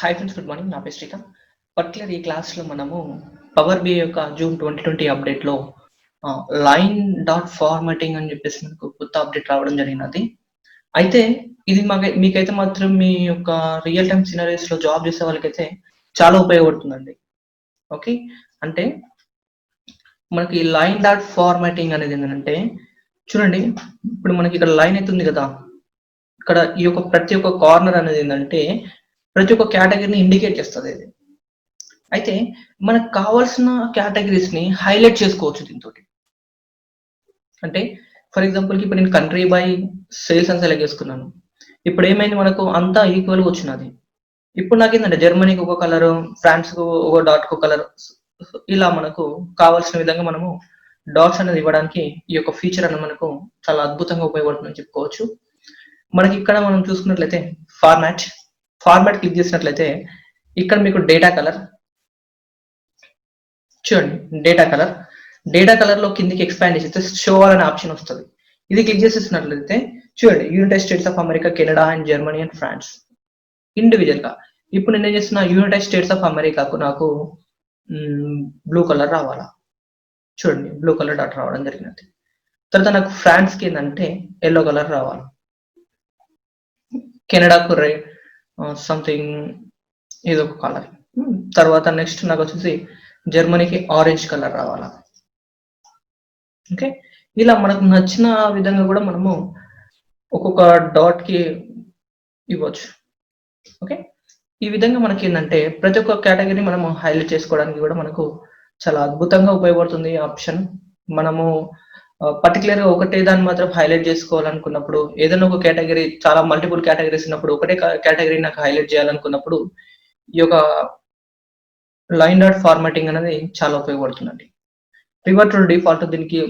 Hi friends, good morning. నా పేరు Srikanth. Particular ఈ క్లాస్లో మనము పవర్ BI యొక్క జూన్ 2020 అప్డేట్లో లైన్ డాట్ ఫార్మాటింగ్ అని చెప్పేసి మనకు కొత్త అప్డేట్ రావడం జరిగినది. అయితే ఇది మీకైతే మాత్రం మీ యొక్క రియల్ టైమ్ సినారీస్లో జాబ్ చేసే వాళ్ళకైతే చాలా ఉపయోగపడుతుందండి. ఓకే, అంటే మనకి లైన్ డాట్ ఫార్మాటింగ్ అనేది ఏంటంటే, చూడండి, ఇప్పుడు మనకి ఇక్కడ లైన్ అయితే ఉంది కదా, ఇక్కడ ఈ యొక్క ప్రతి ఒక్క కార్నర్ అనేది ఏంటంటే ప్రతి ఒక్క కేటగిరీని ఇండికేట్ చేస్తుంది ఇది. అయితే మనకు కావాల్సిన కేటగిరీస్ ని హైలైట్ చేసుకోవచ్చు దీంతో. అంటే ఫర్ ఎగ్జాంపుల్కి ఇప్పుడు నేను కంట్రీ బై సేల్స్ అని సెలెక్ట్ చేసుకున్నాను. ఇప్పుడు ఏమైంది, మనకు అంతా ఈక్వల్గా వచ్చినది. ఇప్పుడు నాకు ఏంటంటే జర్మనీకి ఒక కలర్, ఫ్రాన్స్కు ఒక డాట్కు కలర్, ఇలా మనకు కావాల్సిన విధంగా మనము డాట్స్ అనేది ఇవ్వడానికి ఈ యొక్క ఫీచర్ అనేది మనకు చాలా అద్భుతంగా ఉపయోగపడుతుందని చెప్పుకోవచ్చు. మనకి ఇక్కడ మనం చూసుకున్నట్లయితే ఫార్మాట్ క్లిక్ చేసినట్లయితే ఇక్కడ మీకు డేటా కలర్ చూడండి, డేటా కలర్ లో కిందికి ఎక్స్పాండ్ చేస్తే షో ఆల్ అనే ఆప్షన్ వస్తుంది. ఇది క్లిక్ చేసేసినట్లయితే చూడండి, United States of America, Canada and Germany and France individual గా. ఇప్పుడు నేను ఏం చేస్తున్నా, యునైటెడ్ స్టేట్స్ ఆఫ్ అమెరికాకు నాకు బ్లూ కలర్ రావాలా, చూడండి బ్లూ కలర్ డాట్ రావడం జరిగినది. తర్వాత నాకు ఫ్రాన్స్ కి ఏంటంటే ఎల్లో కలర్ రావాలి, కెనడాకు రెడ్ సంథింగ్ ఏదో ఒక కలర్, తర్వాత నెక్స్ట్ నాకు వచ్చేసి జర్మనీకి ఆరెంజ్ కలర్ రావాలా. ఓకే, ఇలా మనకు నచ్చిన విధంగా కూడా మనము ఒక్కొక్క డాట్ కి ఇవ్వచ్చు. ఓకే, ఈ విధంగా మనకి ఏంటంటే ప్రతి ఒక్క కేటగిరీ మనము హైలైట్ చేసుకోవడానికి కూడా మనకు చాలా అద్భుతంగా ఉపయోగపడుతుంది ఈ ఆప్షన్. మనము పర్టికులర్ గా ఒకటే దాన్ని మాత్రం హైలైట్ చేసుకోవాలనుకున్నప్పుడు, ఏదైనా ఒక కేటగిరీ చాలా మల్టిపుల్ కేటగిరీస్ ఉన్నప్పుడు ఒకటే కేటగిరీ నాకు హైలైట్ చేయాలనుకున్నప్పుడు ఈ యొక్క లైన్ డాట్ ఫార్మాటింగ్ అనేది చాలా ఉపయోగపడుతుందండి. రివర్ట్ టు డిఫాల్ట్, దీనికి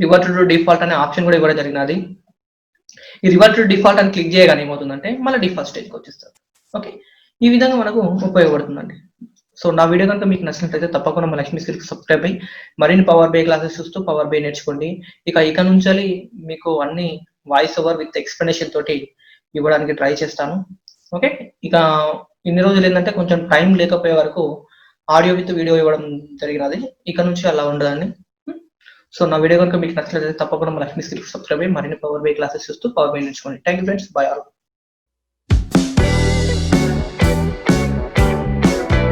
రివర్ట్ టు డిఫాల్ట్ అనే ఆప్షన్ కూడా ఇవ్వడం జరిగినది. ఈ రివర్ట్ టు డిఫాల్ట్ అని క్లిక్ చేయగానే ఏమవుతుందంటే మళ్ళీ డిఫాల్ట్ స్టేజ్కి వచ్చేస్తారు. ఓకే, ఈ విధంగా మనకు ఉపయోగపడుతుందండి. సో నా వీడియో కనుక మీకు నచ్చినట్లయితే తప్పకుండా మా లక్ష్మీ స్కిల్కి సబ్స్క్రైబ్ అయ్యి మరిన్ని పవర్ BI క్లాసెస్ చూస్తూ పవర్ BI నేర్చుకోండి. ఇక నుంచి మీకు అన్ని వాయిస్ ఓవర్ విత్ ఎక్స్ప్లెనేషన్ తోటి ఇవ్వడానికి ట్రై చేస్తాను. ఓకే, ఇక ఇన్ని రోజులు ఏంటంటే కొంచెం టైం లేకపోయే వరకు ఆడియో విత్ వీడియో ఇవ్వడం జరిగినది. ఇక నుంచి అలా ఉండదండి. సో నా వీడియో కనుక మీకు నచ్చినట్లయితే తప్పకుండా మా లక్ష్మీ స్కిల్కి సబ్స్క్రైబ్ అయ్యి మరిన్ని పవర్ BI క్లాసెస్ చూస్తూ పవర్ BI నేర్చుకోండి. Thank you friends, by all.